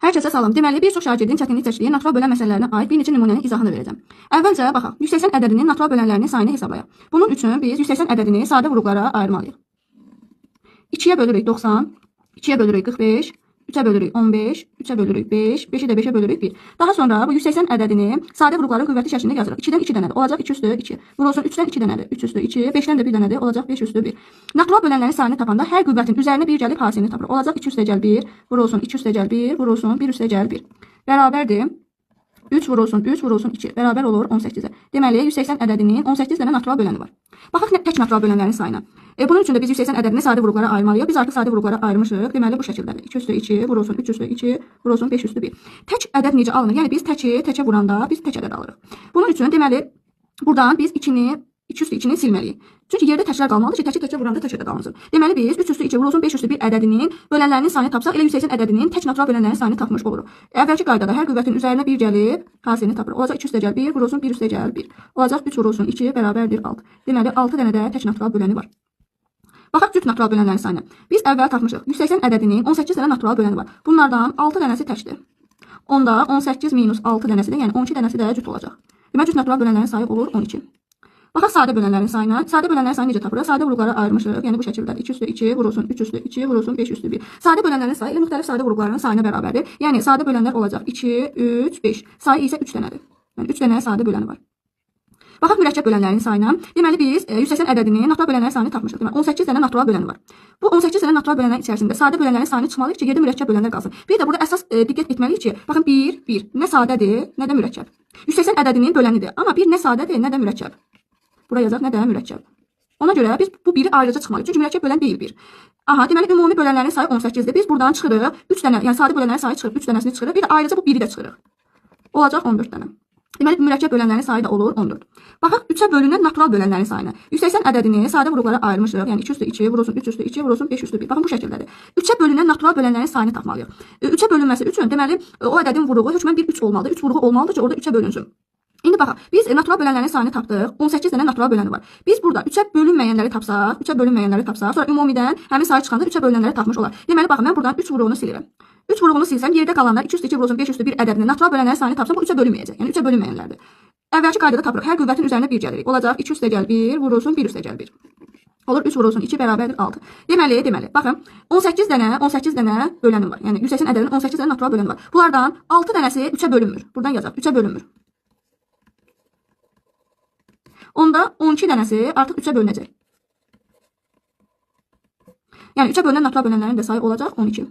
Hər kəsə salam. Deməli, bir çox şagirdin çətinlik çəkdiyi natural bölən məsələlərinə aid bir neçə nümunənin izahını verəcəm. Əvvəlcə baxaq. 180 ədədinin natural bölənlərinin sayını hesablayaq. Bunun üçün biz 180 ədədini sadə vurğulara ayırmalıyıq. 2-yə bölürük 90, 2-yə bölürük 45, 3-ə bölürük 15, 3-ə bölürük 5, 5-i də 5-ə bölürük 1. Daha sonra bu 180 ədədini sadə vurğuların qüvvəti şəklində yazırıq. 2-dən 2 dənədir, olacaq 2 üstü 2. Vurulsun 3-dən 2 dənədir, 3 üstü 2. 5-dən də 1 dənədir, olacaq 5 üstü 1. Natural bölənlərin sayını tapanda hər qüvvətin üzərinə 1 gəlib hasilini tapırıq. Olacaq 2 üstə 1, vurulsun 2 üstə 1, vurulsun 1 üstə 1. Bərabərdir 3 vurulsun 3 vurulsun 2. Bərabər olur 18-ə. Deməli, 180 ədədinin 18 dənə natural böləni var. Baxaq tək natural bölənlərin sayına. Bunun üçün də biz 180 ədədini sadə vurğulara ayırmalıyıq. Biz artıq sadə vurğulara ayırmışıq. Deməli, bu şəkildədir. 2 üstə 2 vurulsun 3 üstə 2 vurulsun 5 üstə 1. Tək ədəd necə alınır? Yəni biz təkə vuranda biz tək ədəd alırıq. Bunun üçün deməli, buradan biz 2 üstü 2-ni silməliyik. Çünki yerdə təkrar qalmalıdır ki, təkə vuranda tək ədəd alınsın. Deməli, biz 3 üstü 2 vurulsun 5 üstü 1 ədədinin bölənlərinin sayını tapsaq, elə 180 ədədinin tək natural bölənlərinin sayını tapmış oluruq. Əvvəlki qaydada hər qüvvətin üzərinə 1 gəlib hasilini tapırıq. Olacaq 2 üstə 1 vurulsun 1 üstə 1. Olacaq 3 vurulsun 2 bərabərdir 6. Deməli, 6 dənə də tək natural böləni var. Baxaq cüt natural bölənlərin sayına. Biz əvvəl tapmışıq. 180 ədədinin 18 dənə natural böləni var. Bunlardan 6 dənəsi təkdir. Onda 18 minus 6 dənəsi də, yəni 12 dənəsi də cüt olacaq. Deməli, cüt natural bölənlərin sayı olur 12. Baxaq sadə bölənlərin sayına. Sadə bölənlərin sayını necə tapırıq? Sadə vurğulara ayırmışıq. Yəni bu şəkildədir. 2 üstə 2 vurulsun 3 üstə 2 vurulsun 5 üstə 1. Sadə bölənlərin sayı elə müxtəlif sadə vurğuların sayına bərabərdir. Yəni sadə bölənlər olacaq 2, 3, 5. Sayı isə 3 dənədir. Yəni 3 dənə sadə böləni var. Baxaq mürəkkəb bölənlərin sayına. Deməli biz 180 ədədinin natural bölənlərin sayını tapmışıq. Deməli 18 dənə natural böləni var. Bu 18 dənə natural bölənlərin içərisində sadə bölənlərin sayını çıxmalıyıq ki, yerdə mürəkkəb bölənlər qalsın. Bir də burada əsas diqqət etməliyik ki, baxın 1 nə sadədir, nə də mürəkkəb. 180 ədədinin bölənidir. Amma 1 nə sadədir, nə də mürəkkəb. Bura yazaq, nə də mürəkkəb. Ona görə biz bu 1-i ayrıca çıxmalıyıq. Çünki mürəkkəb bölən deyil 1. Aha, deməli ümumi bölənlərin sayı 18-dir. Biz buradan çıxırıq 3 dənə, yəni sadə bölənlərin sayı çıxır, 3 dənəsini çıxırıq. Bir də ayrıca bu 1-i də çıxırıq. Olacaq 14 dənə. Deməli mürəkkəb bölənlərin sayı da olur 14. Baxaq 3-ə bölünən natural bölənlərin sayına. 180 ədədini sadə vurğulara ayırmışıq. Yəni 2 üstə 2 vurulsun 3 üstə 2 vurulsun 5 üstə 1. Baxın bu şəkildədir. 3-ə bölünən natural bölənlərin sayını tapmalıyıq. 3-ə bölünməsi üçün deməli o ədədin vurğu hökmən bir 3 olmalıdır. 3 vurğu olmalıdır ki, orada 3-ə bölünsün. İndi baxaq, biz natural bölənlərin sayını tapdıq. 18 dənə natural böləni var. Biz burada 3-ə bölünməyənləri tapsaq, sonra ümumidən həmin sayı çıxanda 3-ə bölünənləri tapmış olar. Deməli baxın, mən buradan 3 vurğunu silirəm. 3 vurğunu silsəm, yerdə qalanlar 2 üstə 2 vurulsun 5 üstə 1 ədədini natural bölənlərin sayını tapsam, bu 3-ə bölünməyəcək. Yəni 3-ə bölünməyənlərdir. Əvvəlki qaydada tapırıq. Hər qüvvətin üzərinə 1 gəlirik. Olacaq 2 üstə 1 vurulsun 1 üstə 1. Olur 3 vurulsun 2 bərabərdir 6. Deməli, baxın, 18 dənə bölənim var. Yəni 180 ədədinin 18 dənə natural böləni var. Bunlardan 6 dənəsi 3-ə bölünmür. Buradan yazaq, 3-ə bölünmür. Onda 12 dənəsi artıq 3-ə bölünəcək. Yəni 3-ə bölünən natural bölənlərin də sayı olacaq 12.